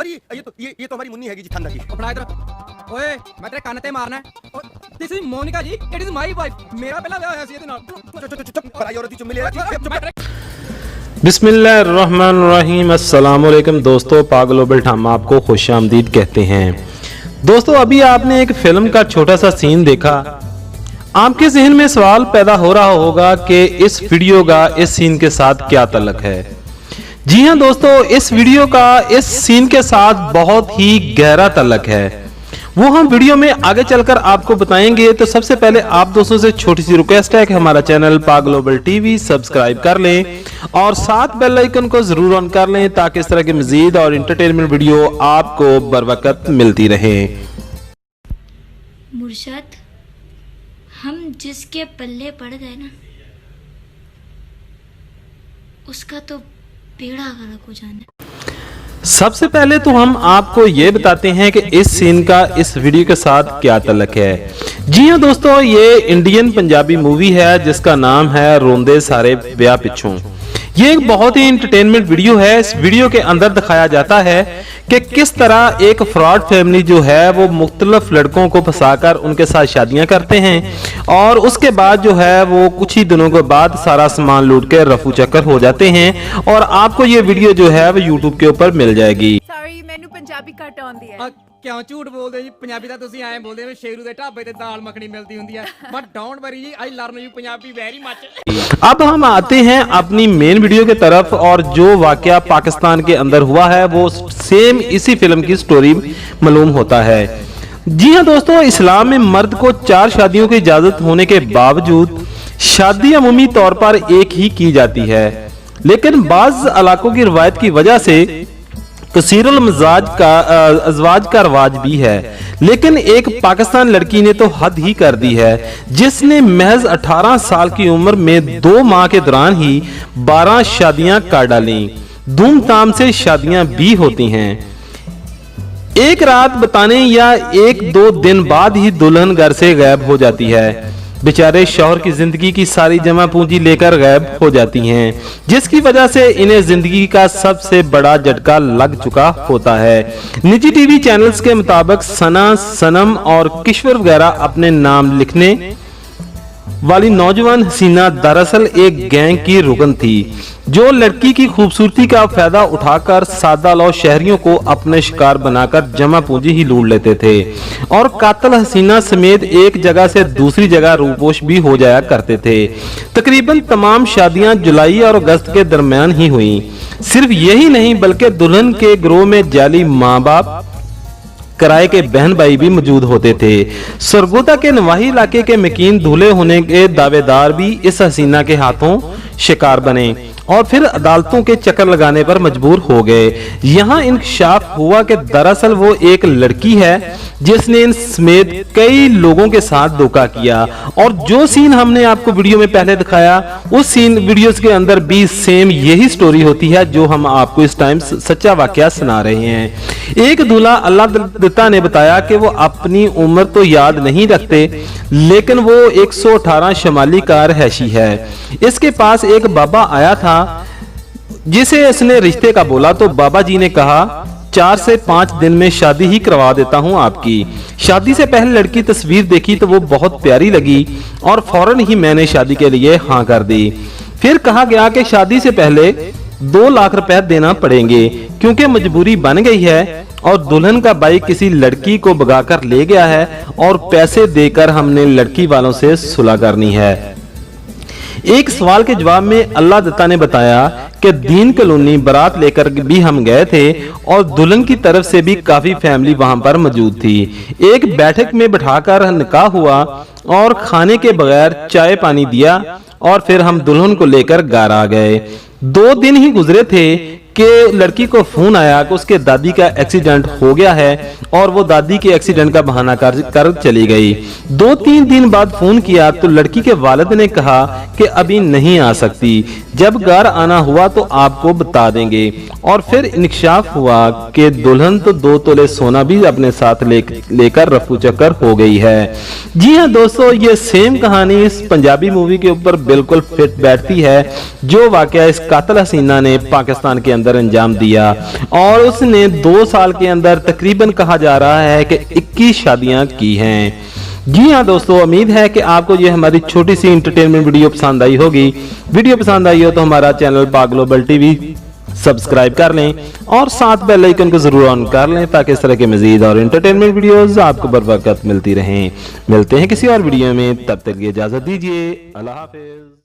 हमारी ये तो हमारी मुन्नी हैगी जी ठंडा की। अपना इधर ओए मैं तेरे कान ते मारना है। This is Monica ji, it is my wife. मेरा पहला ब्याह होया सी इहदे नाल। चुप पराई औरत दी चुम्मी ले रहा। बिस्मिल्लाहिर्रहमानिर्रहीम। अस्सलाम वालेकुम दोस्तों, पाक ग्लोबल ठामा आपको खुश आमदीद कहते हैं। दोस्तों, अभी आपने एक फिल्म का छोटा सा सीन देखा। आपके जहन में सवाल पैदा हो रहा होगा कि इस वीडियो का इस सीन के साथ क्या ताल्लुक है। जी हाँ दोस्तों, इस वीडियो का इस सीन के साथ बहुत ही गहरा ताल्लुक है, वो हम वीडियो में आगे चलकर आपको बताएंगे। तो सबसे पहले आप दोस्तों से छोटी सी रिक्वेस्ट है कि हमारा चैनल पाक ग्लोबल टीवी सब्सक्राइब कर लें और साथ बेल आइकन को जरूर ऑन कर लें ताकि इस तरह के मजीद और इंटरटेनमेंट वीडियो आपको बर वक्त मिलती रहे। मुर्शद, हम जिसके पल्ले पड़ गए ना, उसका तो बेड़ा गर्क हो जाना। सबसे पहले तो हम आपको ये बताते हैं कि इस सीन का इस वीडियो के साथ क्या ताल्लुक है। जी हाँ दोस्तों, ये इंडियन पंजाबी मूवी है जिसका नाम है रोंदे सारे ब्याह पिछों। ये एक बहुत ही इंटरटेनमेंट वीडियो है। इस वीडियो के अंदर दिखाया जाता है कि किस तरह एक फ्रॉड फैमिली जो है वो मुख्तलिफ लड़कों को फंसाकर उनके साथ शादियां करते हैं और उसके बाद जो है वो कुछ ही दिनों के बाद सारा सामान लूट के रफू चक्कर हो जाते हैं। और आपको ये वीडियो जो है वो यूट्यूब के ऊपर मिल जाएगी। ਸੌਰੀ ਮੈਨੂੰ ਪੰਜਾਬੀ ਘੱਟ ਆਉਂਦੀ ਹੈ। ਕਿਉਂ ਝੂਠ ਬੋਲਦੇ ਜੀ? ਪੰਜਾਬੀ ਦਾ ਤੁਸੀਂ ਐਂ ਬੋਲਦੇ ਹੋ ਸ਼ੇਰੂ ਦੇ ਢਾਬੇ ਤੇ ਦਾਲ ਮੱਖਣੀ ਮਿਲਦੀ ਹੁੰਦੀ ਹੈ। ਬਟ ਡੋਂਟ ਵਰੀ ਜੀ, I learn you Punjabi very much. अब हम आते हैं अपनी मेन वीडियो की तरफ और जो वाकया पाकिस्तान के अंदर हुआ है वो सेम इसी फिल्म की स्टोरी मालूम होता है। जी हाँ दोस्तों, इस्लाम में मर्द को 4 शादियों की इजाजत होने के बावजूद शादी अमूमी तौर पर एक ही की जाती है, लेकिन बाज़ इलाकों की रिवायत की वजह से कसीरुल मजाज का अज़वाज का रवाज भी है। लेकिन एक पाकिस्तान लड़की ने तो हद ही कर दी है, जिसने महज 18 साल की उम्र में 2 माह के दौरान ही 12 शादियां कर डाली। धूमधाम से शादियां भी होती हैं। एक रात बताने या 1-2 दिन बाद ही दुल्हन घर से गायब हो जाती है। बेचारे शौहर की जिंदगी की सारी जमा पूंजी लेकर गायब हो जाती हैं, जिसकी वजह से इन्हें जिंदगी का सबसे बड़ा झटका लग चुका होता है। निजी टीवी चैनल्स के मुताबिक सना, सनम और किश्वर वगैरह अपने नाम लिखने वाली नौजवान हसीना दरअसल एक गैंग की रुकन थी, जो लड़की की खूबसूरती का फायदा उठाकर सादा लौ शहरियों को अपने शिकार बनाकर जमा पूंजी ही लूट लेते थे और कातिल हसीना समेत एक जगह से दूसरी जगह रूपोश भी हो जाया करते थे। तकरीबन तमाम शादियां जुलाई और अगस्त के दरमियान ही हुई। सिर्फ यही नहीं बल्कि दुल्हन के ग्रोह में जाली माँ बाप, किराए के बहन भाई भी मौजूद होते थे। सरगोदा के नवाही इलाके के मकीन दूल्हे होने के दावेदार भी इस हसीना के हाथों शिकार बने और फिर अदालतों के चक्कर लगाने पर मजबूर हो गए। यहाँ इंकशाफ हुआ कि दरअसल वो एक लड़की है जिसने इन समेत कई लोगों के साथ धोखा किया। और जो सीन हमने आपको वीडियो में पहले दिखाया, उस सीन वीडियोस के अंदर भी सेम यही स्टोरी होती है जो हम आपको इस टाइम सच्चा वाकया सुना रहे हैं। एक दूल्हा अल्लाह दत्ता ने बताया कि वो अपनी उम्र तो याद नहीं रखते, लेकिन वो 118 शमाली का रहशी है। इसके पास एक बाबा आया था जिसे इसने रिश्ते का बोला, तो बाबा जी ने कहा 4 से 5 दिन में शादी ही करवा देता हूं आपकी। शादी से पहले लड़की तस्वीर देखी तो वो बहुत प्यारी लगी और फौरन ही मैंने शादी के लिए हाँ कर दी। फिर कहा गया कि शादी से पहले 2 लाख रुपए देना पड़ेंगे क्योंकि मजबूरी बन गई है और दुल्हन का भाई किसी लड़की को भगाकर ले गया है और पैसे देकर हमने लड़की वालों से सुलह करनी है। एक सवाल के जवाब में अल्लाह दत्ता ने बताया कि दीन कॉलोनी बारात लेकर भी हम गए थे और दुल्हन की तरफ से भी काफी फैमिली वहां पर मौजूद थी। एक बैठक में बिठाकर निकाह हुआ और खाने के बगैर चाय पानी दिया और फिर हम दुल्हन को लेकर घर आ गए। 2 दिन ही गुजरे थे कि लड़की को फोन आया कि उसके दादी का एक्सीडेंट हो गया है और वो दादी के एक्सीडेंट का बहाना कर चली गई। 2-3 दिन बाद फोन किया तो लड़की के वालिद ने कहा कि अभी नहीं आ सकती, जब घर आना हुआ तो आपको बता देंगे। और फिर इंकशाफ हुआ कि दुल्हन तो 2 तोले सोना भी अपने साथ लेकर रफू चक्कर हो गई है। जी हाँ दोस्तों, ये सेम कहानी इस पंजाबी मूवी के ऊपर बिल्कुल फिट बैठती है जो वाकया इस कातिल हसीना ने पाकिस्तान के अंदर अंदर अंजाम दिया और उसने 2 साल के अंदर तकरीबन कहा जा रहा है कि 21 शादियां की हैं। जी हाँ दोस्तों, उम्मीद है कि आपको ये हमारी छोटी सी इंटरटेनमेंट वीडियो पसंद आई होगी। वीडियो पसंद आई हो तो हमारा चैनल पाक ग्लोबल टीवी सब्सक्राइब कर लें और साथ बेल आइकन को जरूर ऑन कर लें ताकि इस तरह के मजीद और इंटरटेनमेंट वीडियोस आपको बर वक्त मिलती रहें। मिलते हैं किसी और वीडियो में, तब तक की इजाजत दीजिए। अल्लाह हाफिज।